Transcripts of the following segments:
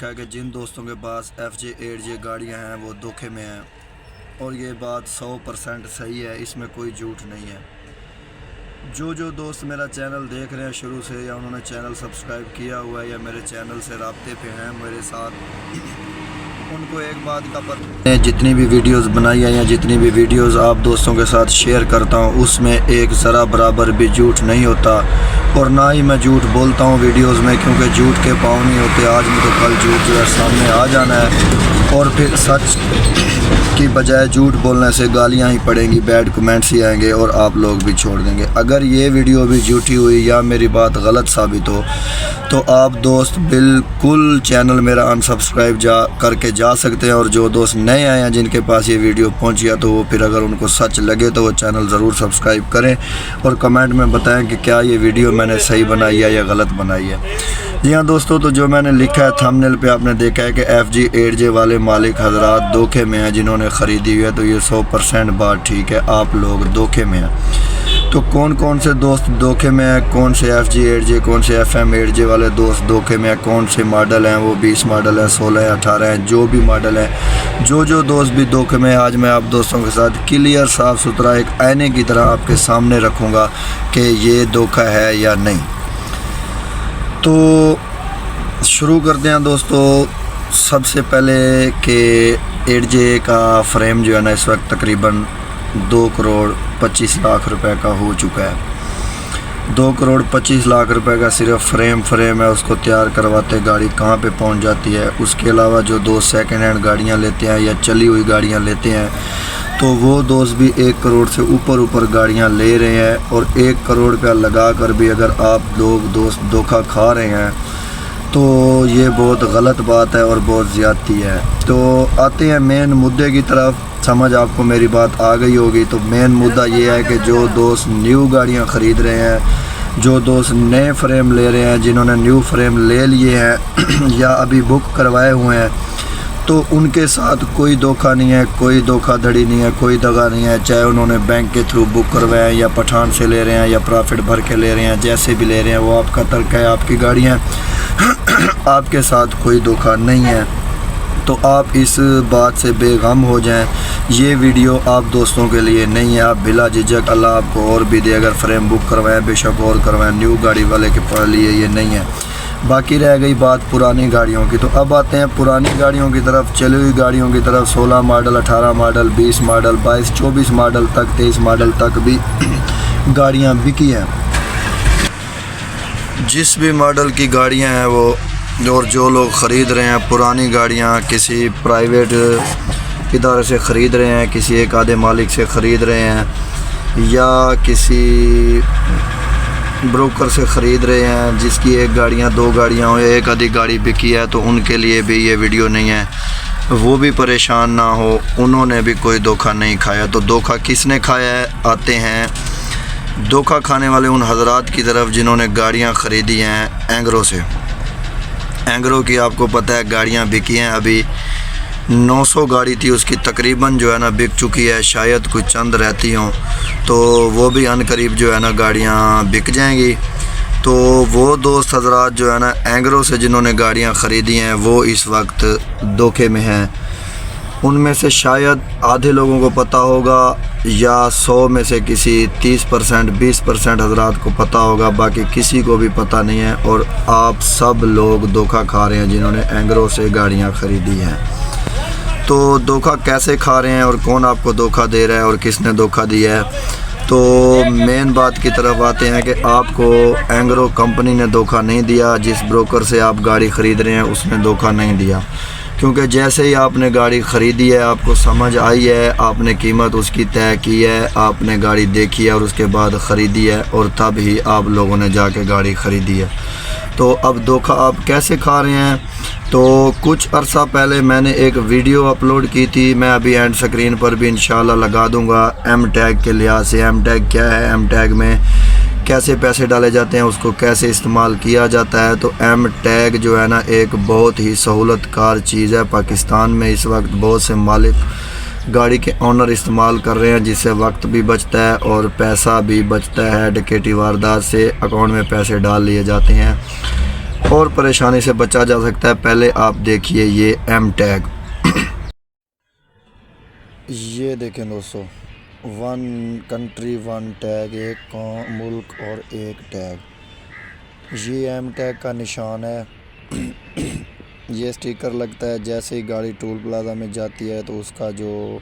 ہے کہ جن دوستوں کے پاس FJ8J گاڑیاں ہیں وہ دھوکے میں ہیں، اور یہ بات 100% صحیح ہے، اس میں کوئی جھوٹ نہیں ہے۔ جو دوست میرا چینل دیکھ رہے ہیں شروع سے، یا انہوں نے چینل سبسکرائب کیا ہوا ہے یا میرے چینل سے رابطے پہ ہیں میرے ساتھ، ان کو ایک بات کا پتہ ہے، جتنی بھی ویڈیوز بنائی ہیں یا جتنی بھی ویڈیوز آپ دوستوں کے ساتھ شیئر کرتا ہوں اس میں ایک ذرا برابر بھی جھوٹ نہیں ہوتا، اور نہ ہی میں جھوٹ بولتا ہوں ویڈیوز میں، کیونکہ جھوٹ کے پاؤں نہیں ہوتے۔ آج میں تو کل جھوٹ جو ہے سامنے آ جانا ہے، اور پھر سچ کی بجائے جھوٹ بولنے سے گالیاں ہی پڑیں گی، بیڈ کمنٹس ہی آئیں گے، اور آپ لوگ بھی چھوڑ دیں گے۔ اگر یہ ویڈیو بھی جھوٹی ہوئی یا میری بات غلط ثابت ہو تو آپ دوست بالکل چینل میرا انسبسکرائب کر کے جا سکتے ہیں، اور جو دوست نئے آئے ہیں جن کے پاس یہ ویڈیو پہنچی ہے تو وہ پھر اگر ان کو سچ لگے تو وہ چینل ضرور سبسکرائب کریں، اور کمنٹ میں بتائیں کہ کیا یہ ویڈیو میں نے صحیح بنائی ہے یا غلط بنائی ہے۔ جی ہاں دوستو، تو جو میں نے لکھا ہے تھمبنیل پہ آپ نے دیکھا ہے کہ FJ8J والے مالک حضرات دھوکے میں ہیں جنہوں نے خریدی ہوئی ہے، تو یہ 100% بات ٹھیک ہے، آپ لوگ دھوکے میں ہیں۔ تو کون سے دوست دھوکے میں ہیں، کون سے FJ8J کون سے FM8J والے دوست دھوکے میں ہیں، کون سے ماڈل ہیں، وہ 20 ماڈل ہیں، 16 ہیں، 18 ہیں، جو بھی ماڈل ہیں، جو دوست بھی دھوکے میں ہیں، آج میں آپ دوستوں کے ساتھ کلیئر صاف ستھرا ایک آئینے کی طرح آپ کے سامنے رکھوں گا کہ یہ دھوکا ہے یا نہیں۔ تو شروع کرتے ہیں دوستو۔ سب سے پہلے کہ 8J کا فریم جو ہے نا اس وقت تقریباً 2,25,00,000 روپے کا ہو چکا ہے۔ 2,25,00,000 روپے کا صرف فریم ہے، اس کو تیار کرواتے گاڑی کہاں پہ پہنچ جاتی ہے۔ اس کے علاوہ جو دوست سیکنڈ ہینڈ گاڑیاں لیتے ہیں یا چلی ہوئی گاڑیاں لیتے ہیں تو وہ دوست بھی 1 کروڑ سے اوپر گاڑیاں لے رہے ہیں، اور 1 کروڑ روپیہ لگا کر بھی اگر آپ لوگ دوست دھوکا کھا رہے ہیں تو یہ بہت غلط بات ہے اور بہت زیادتی ہے۔ تو آتے ہیں مین مدعے کی طرف، سمجھ آپ کو میری بات آ گئی ہوگی۔ تو مین مدعا یہ ہے کہ جو دوست نیو گاڑیاں خرید رہے ہیں، جو دوست نئے فریم لے رہے ہیں، جنہوں نے نیو فریم لے لیے ہیں یا ابھی بک کروائے ہوئے ہیں، تو ان کے ساتھ کوئی دھوکا نہیں ہے، کوئی دھوکا دھڑی نہیں ہے، کوئی دغا نہیں ہے، چاہے انہوں نے بینک کے تھرو بک کروائے ہیں یا پٹھان سے لے رہے ہیں یا پرافٹ بھر کے لے رہے ہیں، جیسے بھی لے رہے ہیں وہ آپ کا ترک ہے، آپ کی گاڑیاں، آپ کے ساتھ کوئی دھوکا نہیں ہے۔ تو آپ اس بات سے بے غم ہو جائیں، یہ ویڈیو آپ دوستوں کے لیے نہیں ہے، آپ بلا جھجک اللہ آپ کو اور بھی دے، اگر فریم بک کروائیں بے شک اور کروائیں، نیو گاڑی والے کے لیے یہ نہیں ہے۔ باقی رہ گئی بات پرانی گاڑیوں کی، تو اب آتے ہیں پرانی گاڑیوں کی طرف، چلی ہوئی گاڑیوں کی طرف۔ 16 ماڈل، 18 ماڈل، 20 ماڈل، 22، 24 ماڈل تک، 23 ماڈل تک بھی گاڑیاں بکی ہیں۔ جس بھی ماڈل کی گاڑیاں ہیں وہ، اور جو لوگ خرید رہے ہیں پرانی گاڑیاں، کسی پرائیویٹ ادارے سے خرید رہے ہیں، کسی ایک آدھے مالک سے خرید رہے ہیں، یا کسی بروکر سے خرید رہے ہیں جس کی ایک گاڑیاں 2 گاڑیاں ہو یا ایک آدھی گاڑی بکی ہے، تو ان کے لیے بھی یہ ویڈیو نہیں ہے، وہ بھی پریشان نہ ہو، انہوں نے بھی کوئی دھوکا نہیں کھایا۔ تو دھوکا کس نے کھایا ہے؟ آتے ہیں دھوکا کھانے والے ان حضرات کی طرف جنہوں نے گاڑیاں خریدی ہیں اینگرو سے۔ اینگرو کی آپ کو پتہ ہے گاڑیاں بکی ہیں، ابھی 900 گاڑی تھی اس کی، تقریباً جو ہے نا بک چکی ہے، شاید کوئی چند رہتی ہوں، تو وہ بھی ان قریب جو ہے نا گاڑیاں بک جائیں گی۔ تو وہ دوست حضرات جو ہے نا اینگرو سے جنہوں نے گاڑیاں خریدی ہیں وہ اس وقت دھوکے میں ہیں۔ ان میں سے شاید آدھے لوگوں کو پتہ ہوگا، یا 100 میں سے کسی 30%، 20% حضرات کو پتہ ہوگا، باقی کسی کو بھی پتہ نہیں ہے، اور آپ سب لوگ دھوکا کھا رہے ہیں جنہوں نے اینگرو سے گاڑیاں خریدی ہیں۔ تو دھوکا کیسے کھا رہے ہیں اور کون آپ کو دھوکا دے رہا ہے اور کس نے دھوکا دیا ہے؟ تو مین بات کی طرف آتے ہیں کہ آپ کو اینگرو کمپنی نے دھوکا نہیں دیا، جس بروکر سے آپ گاڑی خرید رہے ہیں اس نے دھوکا نہیں دیا، کیونکہ جیسے ہی آپ نے گاڑی خریدی ہے، آپ کو سمجھ آئی ہے، آپ نے قیمت اس کی طے کی ہے، آپ نے گاڑی دیکھی ہے اور اس کے بعد خریدی ہے، اور تب ہی آپ لوگوں نے جا کے گاڑی خریدی ہے۔ تو اب دھوکا آپ کیسے کھا رہے ہیں؟ تو کچھ عرصہ پہلے میں نے ایک ویڈیو اپلوڈ کی تھی، میں ابھی اینڈ سکرین پر بھی انشاءاللہ لگا دوں گا، ایم ٹیگ کے لحاظ سے۔ ایم ٹیگ کیا ہے؟ ایم ٹیگ میں کیسے پیسے ڈالے جاتے ہیں، اس کو کیسے استعمال کیا جاتا ہے۔ تو ایم ٹیگ جو ہے نا ایک بہت ہی سہولت کار چیز ہے، پاکستان میں اس وقت بہت سے مالک گاڑی کے آنر استعمال کر رہے ہیں، جس سے وقت بھی بچتا ہے اور پیسہ بھی بچتا ہے، ڈکیتی واردات سے اکاؤنٹ میں پیسے ڈال لیے جاتے ہیں۔ اور پریشانی سے بچا جا سکتا ہے۔ پہلے آپ دیکھیے یہ ایم ٹیگ، یہ دیکھیں دوستو، 1 کنٹری 1 ٹیگ، ایک ملک اور ایک ٹیگ، یہ ایم ٹیگ کا نشان ہے۔ یہ اسٹیکر لگتا ہے جیسے ہی گاڑی ٹول پلازا میں جاتی ہے تو اس کا جو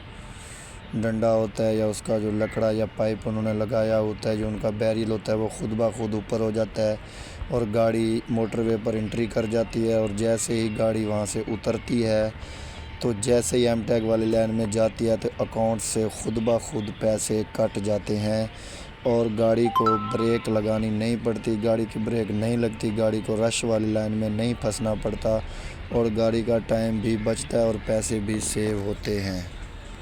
ڈنڈا ہوتا ہے یا اس کا جو لکڑا یا پائپ انہوں نے لگایا ہوتا ہے، جو ان کا بیریل ہوتا ہے، وہ خود بخود اوپر ہو جاتا ہے اور گاڑی موٹر وے پر انٹری کر جاتی ہے۔ اور جیسے ہی گاڑی وہاں سے اترتی ہے تو جیسے ہی ایم ٹیگ والی لائن میں جاتی ہے تو اکاؤنٹ سے خود بخود پیسے کٹ جاتے ہیں اور گاڑی کو بریک لگانی نہیں پڑتی، گاڑی کی بریک نہیں لگتی، گاڑی کو رش والی لائن میں نہیں پھنسنا پڑتا اور گاڑی کا ٹائم بھی بچتا ہے اور پیسے بھی سیو ہوتے ہیں۔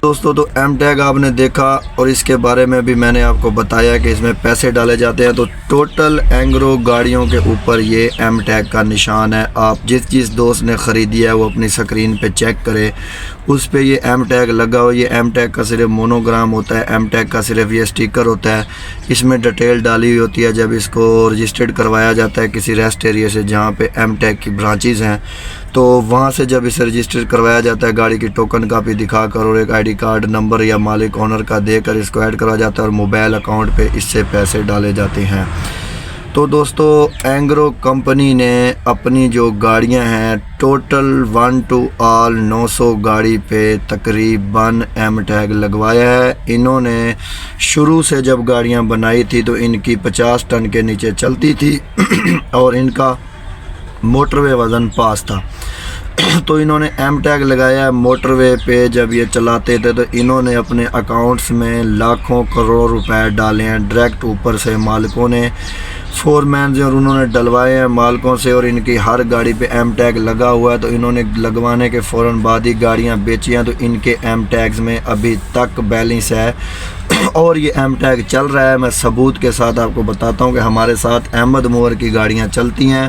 دوستو تو ایم ٹیگ آپ نے دیکھا اور اس کے بارے میں بھی میں نے آپ کو بتایا کہ اس میں پیسے ڈالے جاتے ہیں۔ تو ٹوٹل اینگرو گاڑیوں کے اوپر یہ ایم ٹیگ کا نشان ہے۔ آپ جس دوست نے خریدی ہے وہ اپنی سکرین پہ چیک کرے، اس پہ یہ ایم ٹیگ لگا ہو۔ یہ ایم ٹیگ کا صرف مونوگرام ہوتا ہے، ایم ٹیگ کا صرف یہ اسٹیکر ہوتا ہے، اس میں ڈیٹیل ڈالی ہوئی ہوتی ہے۔ جب اس کو رجسٹرڈ کروایا جاتا ہے کسی ریسٹ ایریا سے جہاں پہ ایم ٹیگ کی برانچیز ہیں، تو وہاں سے جب اسے رجسٹر کروایا جاتا ہے گاڑی کی ٹوکن کاپی دکھا کر اور ایک آئی ڈی کارڈ نمبر یا مالک آنر کا دے کر اس کو ایڈ کروایا جاتا ہے اور موبائل اکاؤنٹ پہ اس سے پیسے ڈالے جاتے ہیں۔ تو دوستو اینگرو کمپنی نے اپنی جو گاڑیاں ہیں ٹوٹل 1 to all 900 گاڑی پہ تقریباً ایم ٹیگ لگوایا ہے۔ انہوں نے شروع سے جب گاڑیاں بنائی تھی تو ان کی 50 ٹن کے نیچے چلتی تھی اور ان کا موٹر وے وزن پاس تھا، تو انہوں نے ایم ٹیگ لگایا۔ موٹر وے پہ جب یہ چلاتے تھے تو انہوں نے اپنے اکاؤنٹس میں لاکھوں کروڑ روپے ڈالے ہیں ڈائریکٹ اوپر سے، مالکوں نے فور مینز اور انہوں نے ڈلوائے ہیں مالکوں سے، اور ان کی ہر گاڑی پہ ایم ٹیگ لگا ہوا ہے۔ تو انہوں نے لگوانے کے فوراً بعد ہی گاڑیاں بیچی ہیں، تو ان کے ایم ٹیگز میں ابھی تک بیلنس ہے اور یہ ایم ٹیگ چل رہا ہے۔ میں ثبوت کے ساتھ آپ کو بتاتا ہوں کہ ہمارے ساتھ احمد موور کی گاڑیاں چلتی ہیں،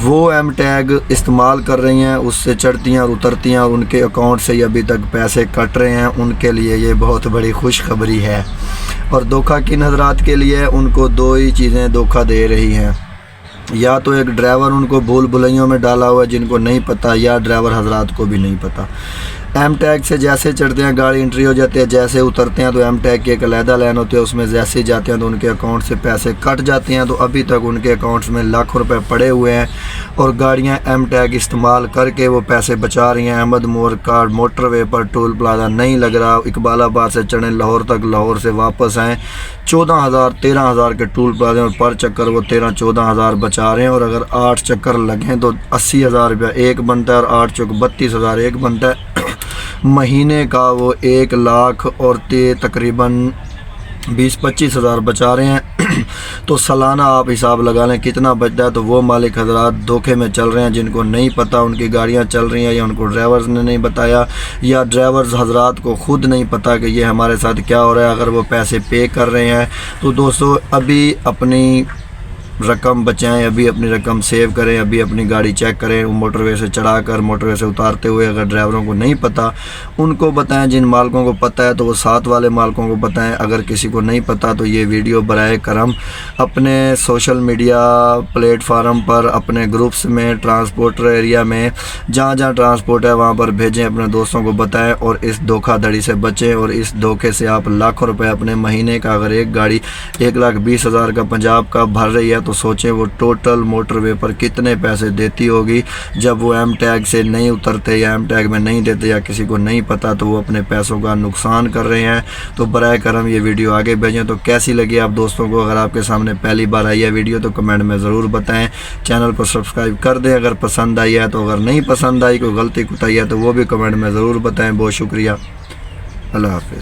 وہ ایم ٹیگ استعمال کر رہی ہیں، اس سے چڑھتی ہیں اور اترتی ہیں اور ان کے اکاؤنٹ سے ابھی تک پیسے کٹ رہے ہیں۔ ان کے لیے یہ بہت بڑی خوشخبری ہے۔ اور دھوکہ کن حضرات کے لیے؟ ان کو دو ہی چیزیں دھوکہ دے رہی ہیں، یا تو ایک ڈرائیور ان کو بھول بھلائیوں میں ڈالا ہوا ہے جن کو نہیں پتہ، یا ڈرائیور حضرات کو بھی نہیں پتہ۔ ایم ٹیگ سے جیسے چڑھتے ہیں گاڑی انٹری ہو جاتی ہے، جیسے اترتے ہیں تو ایم ٹیگ کی ایک علیحدہ لائن ہوتی ہے، اس میں جیسے ہی جاتے ہیں تو ان کے اکاؤنٹ سے پیسے کٹ جاتے ہیں۔ تو ابھی تک ان کے اکاؤنٹس میں لاکھوں روپے پڑے ہوئے ہیں اور گاڑیاں ایم ٹیگ استعمال کر کے وہ پیسے بچا رہی ہیں۔ احمد موور کا موٹر وے پر ٹول پلازا نہیں لگ رہا، اقبال آباد سے چڑھیں لاہور تک، لاہور سے واپس آئیں، 14,000 13,000 کے ٹول پلازے اور پر چکر وہ 13-14,000 بچا رہے ہیں۔ اور اگر 8 چکر لگیں تو 80,000 روپیہ ایک بنتا ہے اور 8 چوک 32,000 ایک بنتا ہے۔ مہینے کا وہ 1 لاکھ اور تقریباً 20-25 ہزار بچا رہے ہیں۔ تو سالانہ آپ حساب لگا لیں کتنا بچتا ہے۔ تو وہ مالک حضرات دھوکے میں چل رہے ہیں جن کو نہیں پتہ ان کی گاڑیاں چل رہی ہیں، یا ان کو ڈرائیورز نے نہیں بتایا، یا ڈرائیورز حضرات کو خود نہیں پتہ کہ یہ ہمارے ساتھ کیا ہو رہا ہے۔ اگر وہ پیسے پے کر رہے ہیں تو دوستو ابھی اپنی رقم بچائیں، ابھی اپنی رقم سیو کریں، ابھی اپنی گاڑی چیک کریں، موٹر وے سے چڑھا کر موٹر وے سے اتارتے ہوئے۔ اگر ڈرائیوروں کو نہیں پتہ ان کو بتائیں، جن مالکوں کو پتہ ہے تو وہ ساتھ والے مالکوں کو بتائیں۔ اگر کسی کو نہیں پتہ تو یہ ویڈیو برائے کرم اپنے سوشل میڈیا پلیٹ فارم پر، اپنے گروپس میں، ٹرانسپورٹر ایریا میں، جہاں جہاں ٹرانسپورٹ ہے وہاں پر بھیجیں، اپنے دوستوں کو بتائیں اور اس دھوکہ دھڑی سے بچیں۔ اور اس دھوکے سے آپ لاکھوں روپے اپنے مہینے کا، اگر ایک گاڑی 1,20,000 کا پنجاب کا بھر رہی ہے تو سوچیں وہ ٹوٹل موٹر وے پر کتنے پیسے دیتی ہوگی جب وہ ایم ٹیگ سے نہیں اترتے یا ایم ٹیگ میں نہیں دیتے، یا کسی کو نہیں پتہ تو وہ اپنے پیسوں کا نقصان کر رہے ہیں۔ تو برائے کرم یہ ویڈیو آگے بھیجیں۔ تو کیسی لگی آپ دوستوں کو؟ اگر آپ کے سامنے پہلی بار آئی ہے ویڈیو تو کمنٹ میں ضرور بتائیں، چینل کو سبسکرائب کر دیں اگر پسند آئی ہے تو، اگر نہیں پسند آئی کوئی غلطی کوتاہی ہے تو وہ بھی کمنٹ میں ضرور بتائیں۔ بہت شکریہ، اللہ حافظ۔